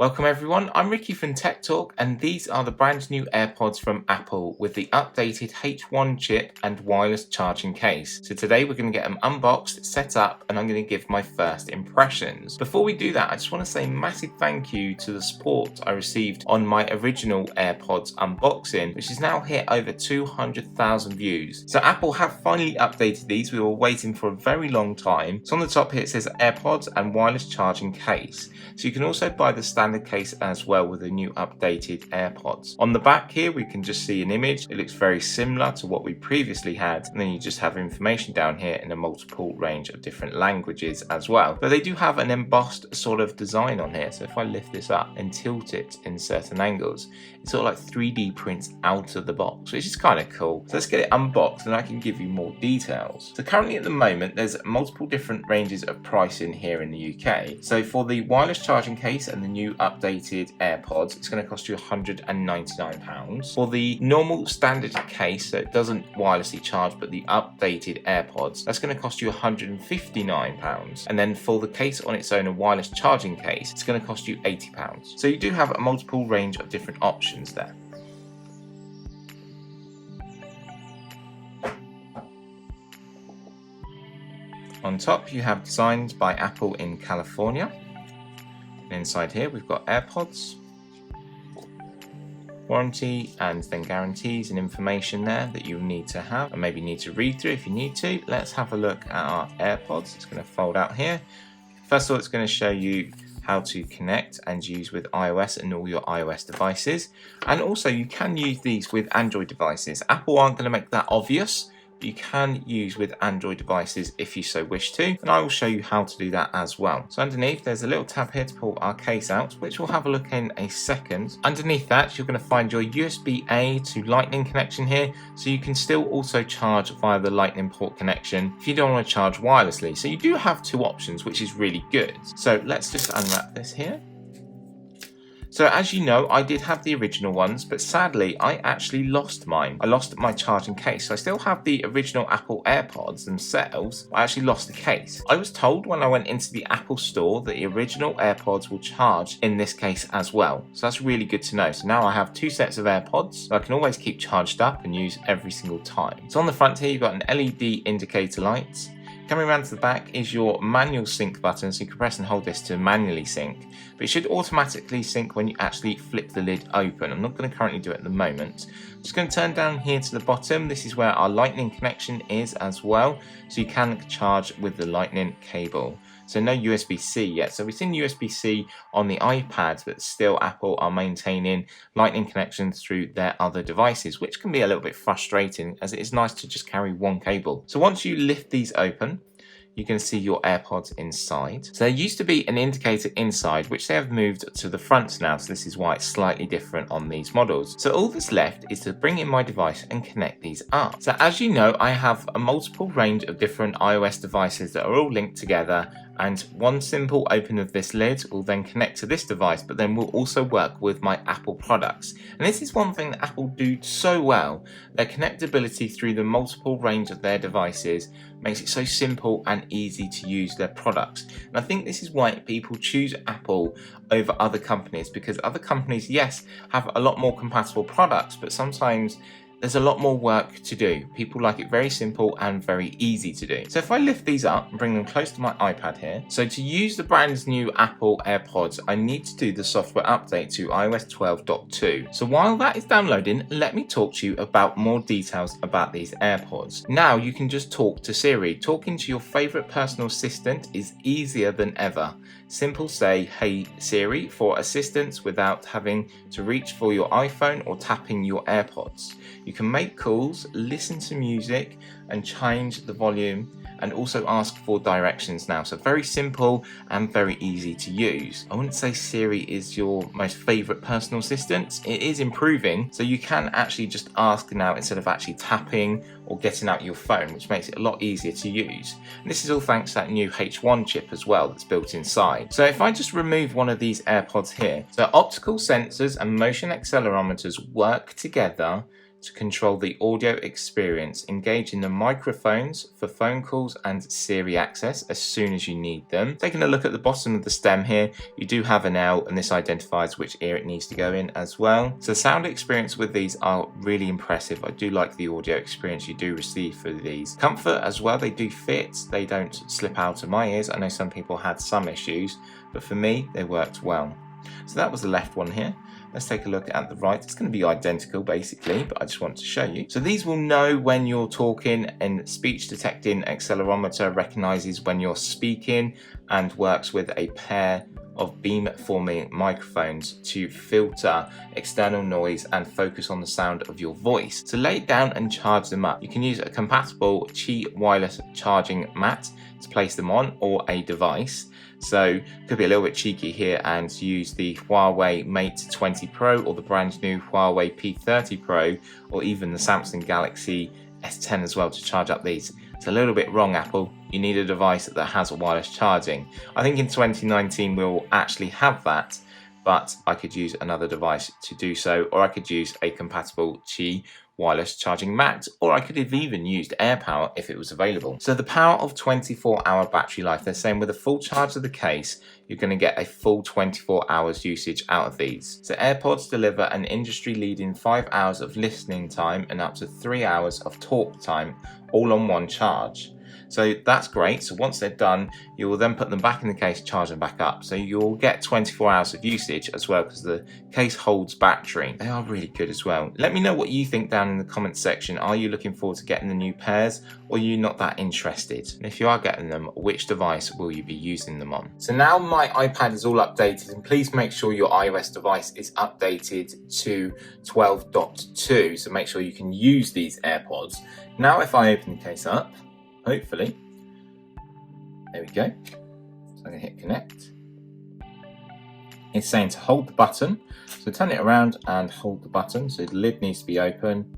Welcome everyone, I'm Ricky from Tech Talk and these are the brand new AirPods from Apple with the updated H1 chip and wireless charging case. So today we're going to get them unboxed, set up, and I'm going to give my first impressions. Before we do that, I just want to say a massive thank you to the support I received on my original AirPods unboxing, which is now hit over 200,000 views. So Apple have finally updated these. We were waiting for a very long time. So on the top here it says AirPods and wireless charging case. So you can also buy the standard case as well with the new updated AirPods. On the back here we can just see an image. It looks very similar to what we previously had, and then you just have information down here in a multiple range of different languages as well. But they do have an embossed sort of design on here, so if I lift this up and tilt it in certain angles, it sort of like 3D prints out of the box, which is kind of cool. So let's get it unboxed and I can give you more details. So currently at the moment there's multiple different ranges of pricing here in the UK. So for the wireless charging case and the new updated AirPods, it's going to cost you £199. For the normal standard case, so it doesn't wirelessly charge but the updated AirPods, that's going to cost you £159. And then for the case on its own, a wireless charging case, it's going to cost you £80. So you do have a multiple range of different options there. On top you have Designed by Apple in California. And inside here we've got AirPods, warranty, and then guarantees and information there that you need to have and maybe need to read through if you need to. Let's have a look at our AirPods. It's going to fold out here. First of all, it's going to show you how to connect and use with iOS and all your iOS devices, and also you can use these with Android devices. Apple aren't going to make that obvious, but you can use with Android devices if you so wish to, and I will show you how to do that as well. So underneath there's a little tab here to pull our case out, which we'll have a look in a second. Underneath that you're going to find your USB-A to Lightning connection here, so you can still also charge via the Lightning port connection if you don't want to charge wirelessly. So you do have two options, which is really good. So let's just unwrap this here. So as you know, I did have the original ones, but sadly I actually lost mine. I lost my charging case. So I still have the original Apple AirPods themselves. I actually lost the case. I was told when I went into the Apple store that the original AirPods will charge in this case as well. So that's really good to know. So now I have two sets of AirPods, so I can always keep charged up and use every single time. So on the front here you've got an LED indicator light. Coming around to the back is your manual sync button, so you can press and hold this to manually sync, but it should automatically sync when you actually flip the lid open. I'm not going to currently do it at the moment. I'm just going to turn down here to the bottom. This is where our Lightning connection is as well, so you can charge with the Lightning cable. So no USB-C yet. So we've seen USB-C on the iPad, but still Apple are maintaining Lightning connections through their other devices, which can be a little bit frustrating as it is nice to just carry one cable. So once you lift these open, you can see your AirPods inside. So there used to be an indicator inside, which they have moved to the front now, so this is why it's slightly different on these models. So all that's left is to bring in my device and connect these up. So as you know, I have a multiple range of different iOS devices that are all linked together, and one simple open of this lid will then connect to this device, but then will also work with my Apple products. And this is one thing that Apple do so well. Their connectability through the multiple range of their devices makes it so simple and easy to use their products. And I think this is why people choose Apple over other companies, because other companies, yes, have a lot more compatible products, but sometimes there's a lot more work to do. People like it very simple and very easy to do. So if I lift these up and bring them close to my iPad here, so to use the brand new Apple AirPods, I need to do the software update to iOS 12.2. So while that is downloading, let me talk to you about more details about these AirPods. Now you can just talk to Siri. Talking to your favorite personal assistant is easier than ever. Simple say, "Hey Siri," for assistance without having to reach for your iPhone or tapping your AirPods. You can make calls, listen to music, and change the volume, and also ask for directions now. So very simple and very easy to use. I wouldn't say Siri is your most favorite personal assistant. It is improving, so you can actually just ask now instead of actually tapping or getting out your phone, which makes it a lot easier to use. And this is all thanks to that new H1 chip as well that's built inside. So if I just remove one of these AirPods here, so optical sensors and motion accelerometers work together to control the audio experience, engaging the microphones for phone calls and Siri access as soon as you need them. Taking a look at the bottom of the stem here, you do have an L, and this identifies which ear it needs to go in as well. So the sound experience with these are really impressive. I do like the audio experience you do receive for these. Comfort as well, they do fit, they don't slip out of my ears. I know some people had some issues, but for me they worked well. So that was the left one here. Let's take a look at the right. It's going to be identical basically, but I just want to show you. So these will know when you're talking, and speech detecting accelerometer recognizes when you're speaking and works with a pair of beam forming microphones to filter external noise and focus on the sound of your voice. So lay it down and charge them up. You can use a compatible Qi wireless charging mat to place them on, or a device. So could be a little bit cheeky here and use the Huawei Mate 20 Pro or the brand new Huawei P30 Pro, or even the Samsung Galaxy S10 as well to charge up these. It's a little bit wrong, Apple. You need a device that has a wireless charging. I think in 2019 we'll actually have that, but I could use another device to do so, or I could use a compatible Qi wireless charging mat, or I could have even used AirPower if it was available. So the power of 24-hour battery life, they're saying with a full charge of the case, you're going to get a full 24 hours usage out of these. So AirPods deliver an industry-leading 5 hours of listening time and up to 3 hours of talk time, all on one charge. So that's great. So once they're done, you will then put them back in the case, charge them back up. So you'll get 24 hours of usage as well, because the case holds battery. They are really good as well. Let me know what you think down in the comments section. Are you looking forward to getting the new pairs, or are you not that interested? And if you are getting them, which device will you be using them on? So now my iPad is all updated, and please make sure your iOS device is updated to 12.2. So make sure you can use these AirPods. Now if I open the case up, hopefully, there we go. So I'm going to hit connect. It's saying to hold the button. So turn it around and hold the button. So the lid needs to be open,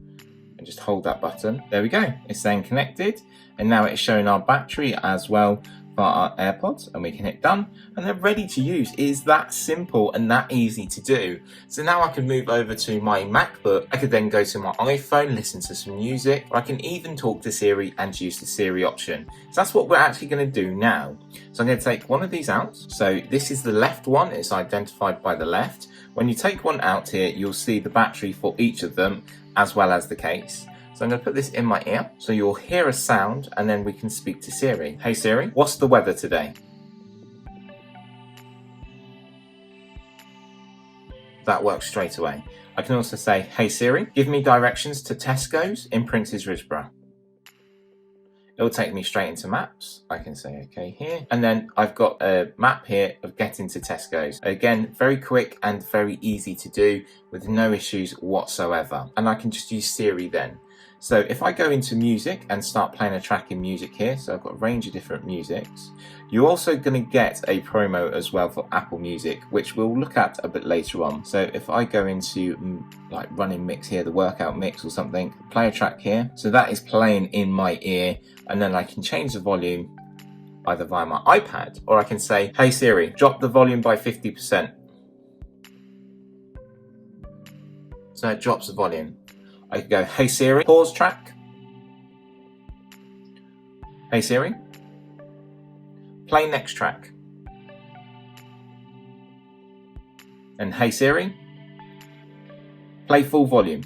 and just hold that button. There we go. It's saying connected. And now it's showing our battery as well for our AirPods, and we can hit done, and they're ready to use. It is that simple and that easy to do. So now I can move over to my MacBook. I could then go to my iPhone, listen to some music, or I can even talk to Siri and use the Siri option. So that's what we're actually going to do now. So I'm going to take one of these out. So this is the left one. It's identified by the left. When you take one out here, you'll see the battery for each of them, as well as the case. So I'm going to put this in my ear, so you'll hear a sound, and then we can speak to Siri. Hey Siri, what's the weather today? That works straight away. I can also say, hey Siri, give me directions to Tesco's in Prince's Risborough. It'll take me straight into maps. I can say okay here. And then I've got a map here of getting to Tesco's. Again, very quick and very easy to do with no issues whatsoever. And I can just use Siri then. So if I go into music and start playing a track in music here, so I've got a range of different musics. You're also going to get a promo as well for Apple Music, which we'll look at a bit later on. So if I go into like running mix here, the workout mix or something, play a track here. So that is playing in my ear, and then I can change the volume either via my iPad, or I can say, hey Siri, drop the volume by 50%. So it drops the volume. I could go, hey Siri, pause track. Hey Siri, play next track. And hey Siri, play full volume.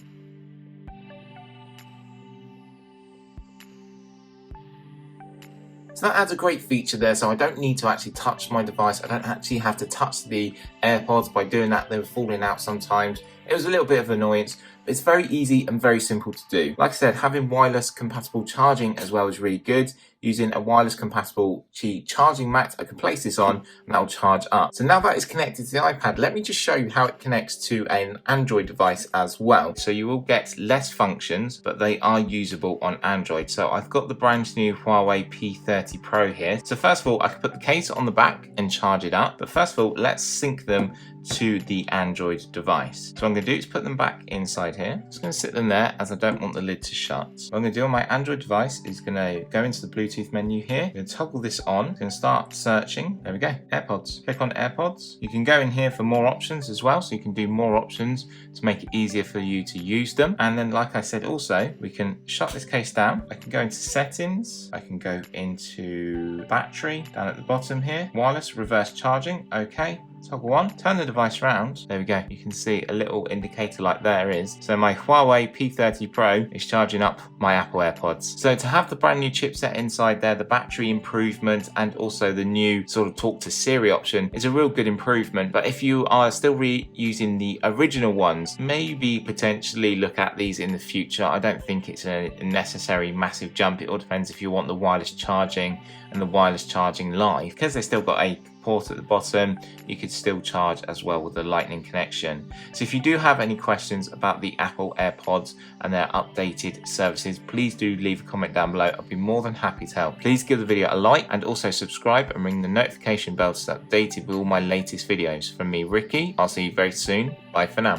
So that adds a great feature there, so I don't need to actually touch my device. I don't actually have to touch the AirPods. By doing that, they were falling out sometimes. It was a little bit of annoyance, but it's very easy and very simple to do. Like I said, having wireless compatible charging as well is really good. Using a wireless compatible Qi charging mat, I can place this on and that will charge up. So now that is connected to the iPad, let me just show you how it connects to an Android device as well. So you will get less functions, but they are usable on Android. So I've got the brand new Huawei P30 Pro here. So first of all, I can put the case on the back and charge it up. But first of all, let's sync them to the Android device. So what I'm going to do is put them back inside here. I'm just going to sit them there as I don't want the lid to shut. What I'm going to do on my Android device is going to go into the Bluetooth menu here. I'm going to toggle this on. I'm going to start searching. There we go, AirPods. Click on AirPods. You can go in here for more options as well, so you can do more options to make it easier for you to use them. And then, like I said, also we can shut this case down. I can go into settings. I can go into battery down at the bottom here. Wireless reverse charging. Okay. Toggle on, turn the device around. There we go. You can see a little indicator like there is. So my Huawei P30 Pro is charging up my Apple AirPods. So to have the brand new chipset inside there, the battery improvement, and also the new sort of talk to Siri option is a real good improvement. But if you are still using the original ones, maybe potentially look at these in the future. I don't think it's a necessary massive jump. It all depends if you want the wireless charging and the wireless charging live. Because they've still got a port at the bottom, you could still charge as well with the lightning connection. So if you do have any questions about the Apple AirPods and their updated services, please do leave a comment down below. I'll be more than happy to help. Please give the video a like and also subscribe and ring the notification bell to stay updated with all my latest videos. From me, Ricky, I'll see you very soon. Bye for now.